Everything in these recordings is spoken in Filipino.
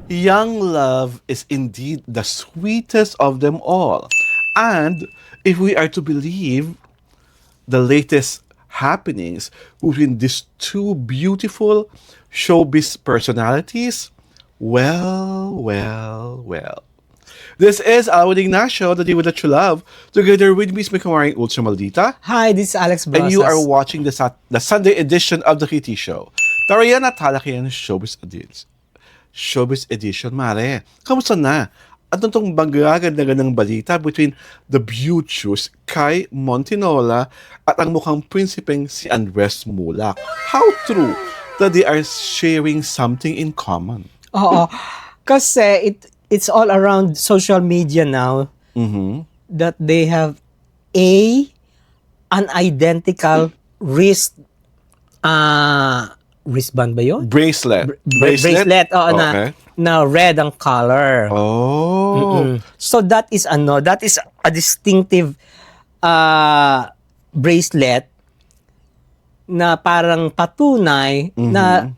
Young love is indeed the sweetest of them all. And if we are to believe the latest happenings between these two beautiful showbiz personalities, well. This is Awad Ignacio, the Diva that you love. Together with me is my kamaring Ultra Maldita. Hi, this is Alex Brosas. And you are watching the Sunday edition of the Kitty Show. Tarayan at halakihan ng Showbiz Edition, Mare. Kamusta na? At itong bagagandang balita between the beauteous Kai Montinola at ang mukhang prinsipeng si Andres Mulak. How true that they are sharing something in common? Oo. Kasi it's all around social media now that they have an identical wristband ba yun? Bracelet. Bracelet, oo, Okay. na red ang color. Oh. So that is a distinctive bracelet na parang patunay na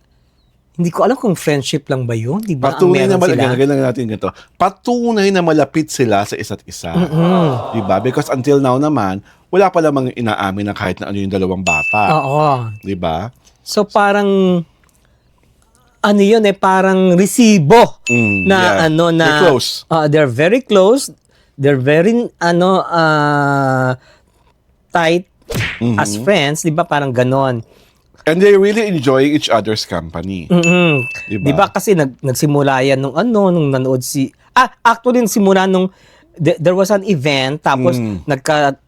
hindi ko alam kung friendship lang ba yun, di ba? Patunay na sila. malapit natin ganito. Patunay na malapit sila sa isa't isa. Di ba? Because until now naman, wala pa lamang inaamin na kahit na ano yung dalawang bata. Oo. Di ba? So parang ano yun parang resibo na They're close. They're very close. They're very tight as friends, 'di ba? Parang ganon. And they really enjoy each other's company. Diba? 'Di ba kasi nagsimula yan nung nanood actually nagsimula nung there was an event tapos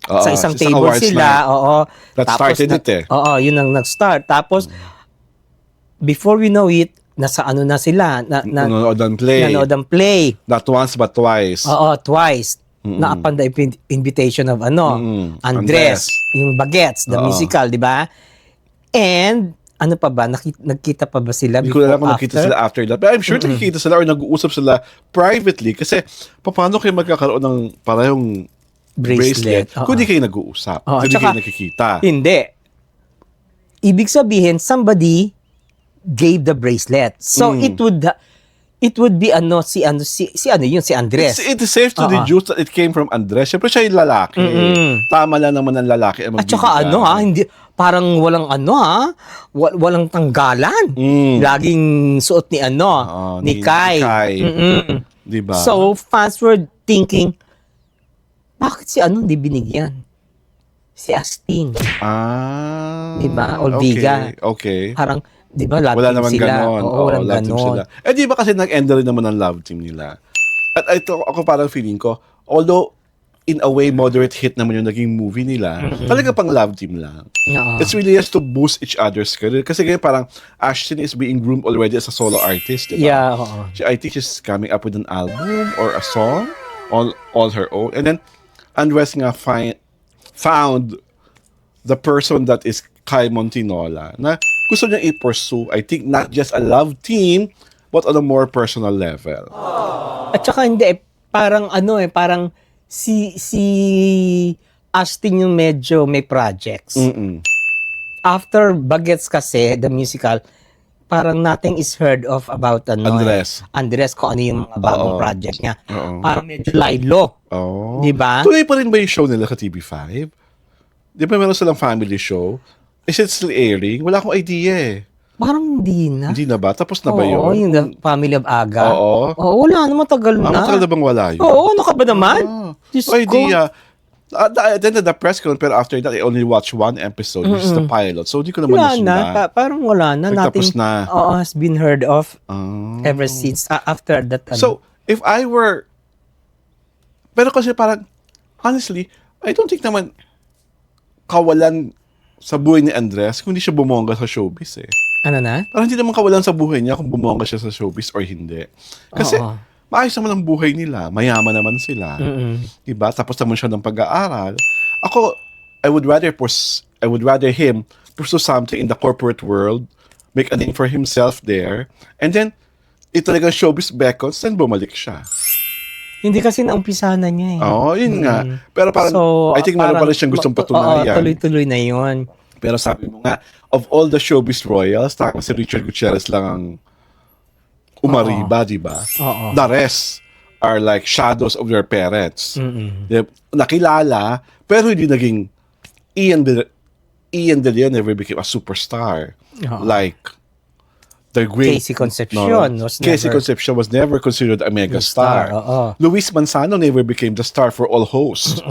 sa isang table sila. That tapos started it yun ang nag-start. Tapos before we know it, nasa na sila Nanonood ng play. Not once but twice. Twice. Na upon the invitation of Andres, yung Bagets, the musical, di ba? And ano pa ba? Nagkita pa ba sila Hindi ko alam kung nakita sila after that. But I'm sure nakikita sila or nag-uusap sila privately kasi paano kayo magkakaroon ng parehong bracelet kung di kayo nag-uusap, kung di kayo nakikita. Hindi. Ibig sabihin, somebody gave the bracelet. So it would be si Andres. It is safe to deduce that it came from Andres. Siyempre siya yung lalaki. Tama lang naman ang lalaki ang At saka hindi parang walang walang tanggalan. Laging suot ni ni Kai. Diba? So fans were thinking, bakit si hindi binigyan? Si Astin. Diba? Olviga. Okay. Parang, di ba, love Wala team naman sila. ganon. Walang love team ganon. sila. Di ba kasi nag-end rin naman ang love team nila. At ito, ako parang feeling ko, although in a way, moderate hit naman yung naging movie nila, talaga pang love team lang. It's really just to boost each other's career. Kasi ngayon parang Ashton is being groomed already as a solo artist, di ba? Yeah, I think she's coming up with an album or a song all her own. And then, Andres nga found the person that is Kai Montinola na gusto niya i-pursue, I think, not just a love team, but on a more personal level. At saka hindi, parang parang si Astin yung medyo may projects. After Bagets kasi, the musical, parang nothing is heard of about Andres kung ano yung mga bagong project niya. Parang medyo laylo. Di ba? Tuloy pa rin ba yung show nila sa TV5? Di ba meron silang family show? Is it still airing? Wala akong idea Parang hindi na. Hindi na ba? Tapos na ba yun? Oo, yung The Family of Aga. Oo. Wala na, matagal na. Matagal na bang wala yun? Oo, ano ka ba naman? Diyos ko. Idea. Then the press con, pero after that, I only watched one episode, which is the pilot. So, hindi ko naman Wala nasundan. na. Parang wala na. Tapos Nothing na. has been heard of ever since. After that. So, if I were... Pero kasi parang, honestly, I don't think naman kawalan sa buhay ni Andres kung hindi siya bumongga sa showbiz Ano na? Parang hindi naman kawalan sa buhay niya kung bumongga siya sa showbiz or hindi. Kasi, maayos naman ang buhay nila. Mayaman naman sila. Diba? Tapos naman siya ng pag-aaral. Ako, I would rather him pursue something in the corporate world, make a name for himself there, and then, ito talagang showbiz beckons, then bumalik siya. Hindi kasi naumpisahan na niya yun nga. Pero parang, I think meron pa rin siyang gustong patunayan. Tuloy-tuloy na yun. Pero sabi mo nga, of all the showbiz royals, si Richard Gutierrez lang ang umariba, di ba? Oo. The rest are like shadows of their parents. Mm-mm. Nakilala, pero hindi naging Ian De Leon never became a superstar. Oo. Like the great Casey Concepcion Casey Concepcion was never considered a megastar. Oo. Luis Manzano never became the star for all hosts.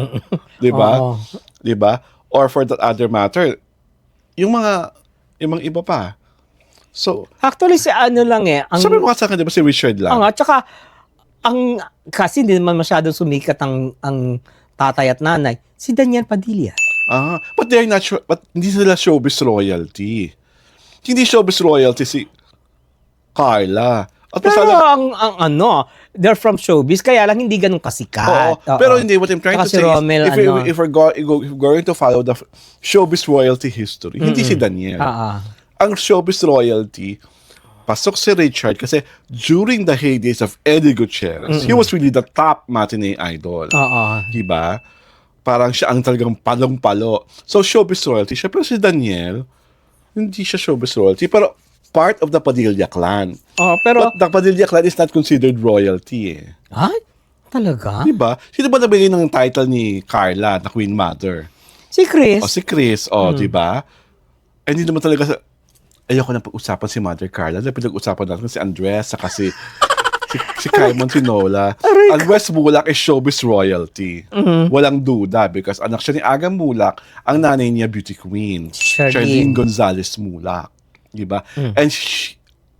'Di ba? Oo. 'Di ba? Or for that other matter, yung mga iba pa. So, Actually, si ano lang sabi mo nga sa akin, di ba, si Richard lang? At saka, kasi hindi naman masyadong sumikat ang tatay at nanay, si Daniel Padilla. But they're not sure, but hindi sila showbiz royalty. Hindi showbiz royalty si Carla. At Pero they're from showbiz, kaya lang hindi ganun kasikat. Oo. Pero hindi, what I'm trying to Si say Romel, is, if we're going to follow the showbiz royalty history, hindi si Daniel. Ang showbiz royalty, pasok si Richard kasi during the heydays of Eddie Gutierrez, he was really the top matinee idol. Diba? Parang siya ang talagang palong-palo. So, showbiz royalty siya. Pero si Daniel, hindi siya showbiz royalty. Pero part of the Padilla clan. But the Padilla clan is not considered royalty eh. Talaga? Diba? Sino ba nabigay ng title ni Carla na Queen Mother? Si Chris. Si Chris. Diba? Hindi naman talaga ayoko na pag-usapan si Mother Carla. Dahil pinag-usapan natin si Andres saka si Caimon Tinola. Andres Mulak is showbiz royalty. Walang duda because anak siya ni Aga Mulak, ang nanay niya beauty queen. Charlene Gonzalez Mulak. Diba? And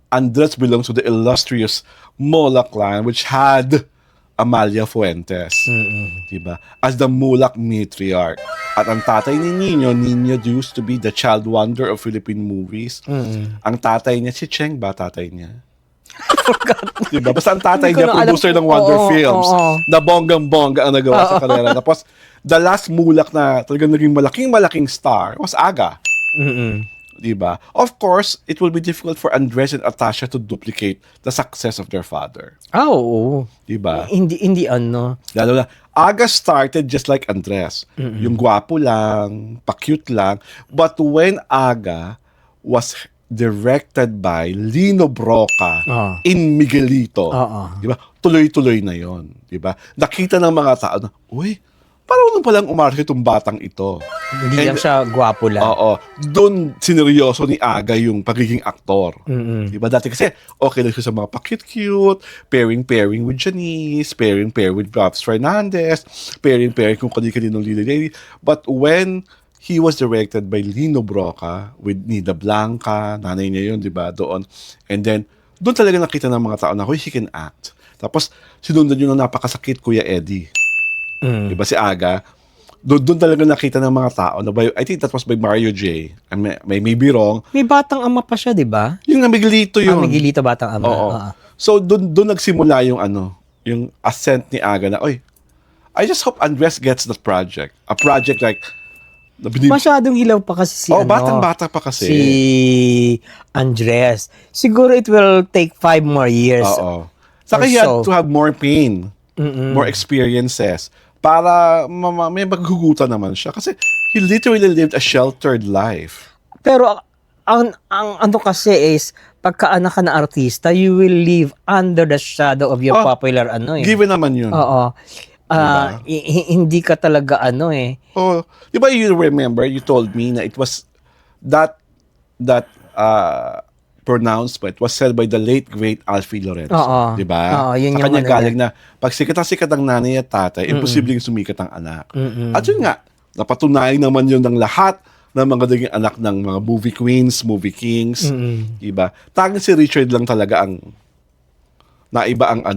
Andres belongs to the illustrious Mulak clan which had Amalia Fuentes. Diba? As the Mulak matriarch. At ang tatay ni Nino used to be the child wonder of Philippine movies. Ang tatay niya, si Cheng ba tatay niya? Diba? Basta ang tatay niya, producer ng Wonder Films. Na bonggang-bongga ang nagawa sa karera. Tapos, the last Mulak na talagang naging malaking star was Aga. Diba? Of course, it will be difficult for Andres and Atasha to duplicate the success of their father. Oo. Diba? Hindi ano. Lalo na, Aga started just like Andres. Yung gwapo lang, pa-cute lang. But when Aga was directed by Lino Broca in Miguelito, diba? Tuloy-tuloy na yon, diba? Nakita ng mga tao na, uy, parang nung palang umarte itong batang ito. Hindi lang siya gwapo lang. Doon sineryoso ni Aga yung pagiging aktor. Diba? Dati kasi, okay lang siya sa mga pa-cute-cute, pairing with Janice, pairing with Babs Fernandez, pairing kung kani-kaninong lili. But when he was directed by Lino Broca with Nida Blanca, nanay niya yun, diba? Doon. And then, doon talaga nakita ng mga tao na, he can act. Tapos, sinundan yun ng napakasakit, Kuya Eddie. Diba si Aga? Doon talaga nakita ng mga tao na I think that was by Mario J. I may be wrong. May batang ama pa siya, di ba? Yung Miguelito yun. Miguelito batang ama. So doon nagsimula yung yung ascent ni Aga na, I just hope Andres gets that project. A project like masyadong hilaw pa kasi si batang-bata pa kasi. Si Andres. Siguro it will take 5 more years. Saka he had to have more pain. More experiences para may maghugutan naman siya kasi he literally lived a sheltered life. Pero ang ano kasi is pagka-anak ka na artista, you will live under the shadow of your popular Given naman yun. Diba? Hindi ka talaga di ba you remember you told me na it was that pronouncement was said by the late great Alfie Lorenzo. Di ba? Yun sa kanya galing na pag sikat ang nanay at tatay, imposibleng sumikat ang anak. At yun nga, napatunayan naman yun ng lahat ng mga naging anak ng mga movie queens, movie kings. Diba? Tanging si Richard lang talaga ang naiba ang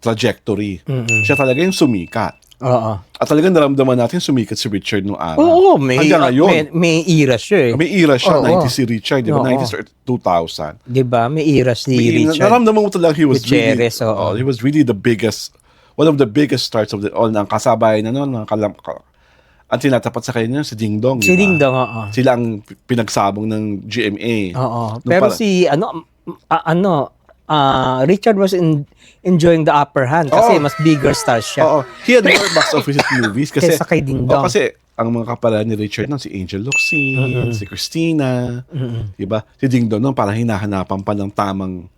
trajectory. Siya talaga yung sumikat. At talagang naramdaman natin sumikat si Richard noong araw. Hanggang ngayon. May era siya. May era siya, 90s si Richard, di ba? 90s or 2000. Di ba? May era si Richard. Naramdaman mo talaga he was Gutierrez, really, he was really the biggest, one of the biggest stars of all ng kasabay na noon, ang tinatapat sa kanya si Ding Dong. Si Ding Dong, Sila ang pinagsabong ng GMA. Pero si Richard was enjoying the upper hand kasi mas bigger star siya. He had more box office movies kasi kaysa kay Ding Dong. Kasi ang mga kapala ni Richard si Angel Locsin, si Christina, diba? Si Ding Dong parang hinahanapan pa ng tamang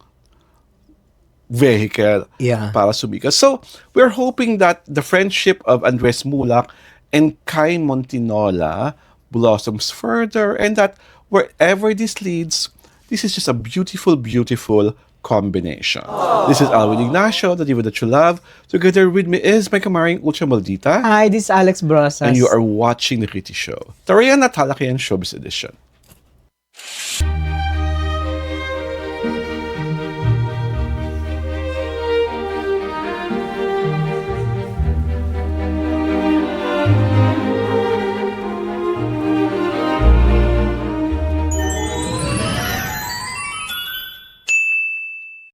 vehicle para sumikat. So, we're hoping that the friendship of Andres Mulak and Kai Montinola blossoms further, and that wherever this leads, this is just a beautiful, beautiful combination. This is Alwin Ignacio, the diva that you love. Together with me is my kamaring Ultra Maldita. Hi, this is Alex Brosas. And you are watching The Kitty Show. Tarayan at Halakian Showbiz Edition.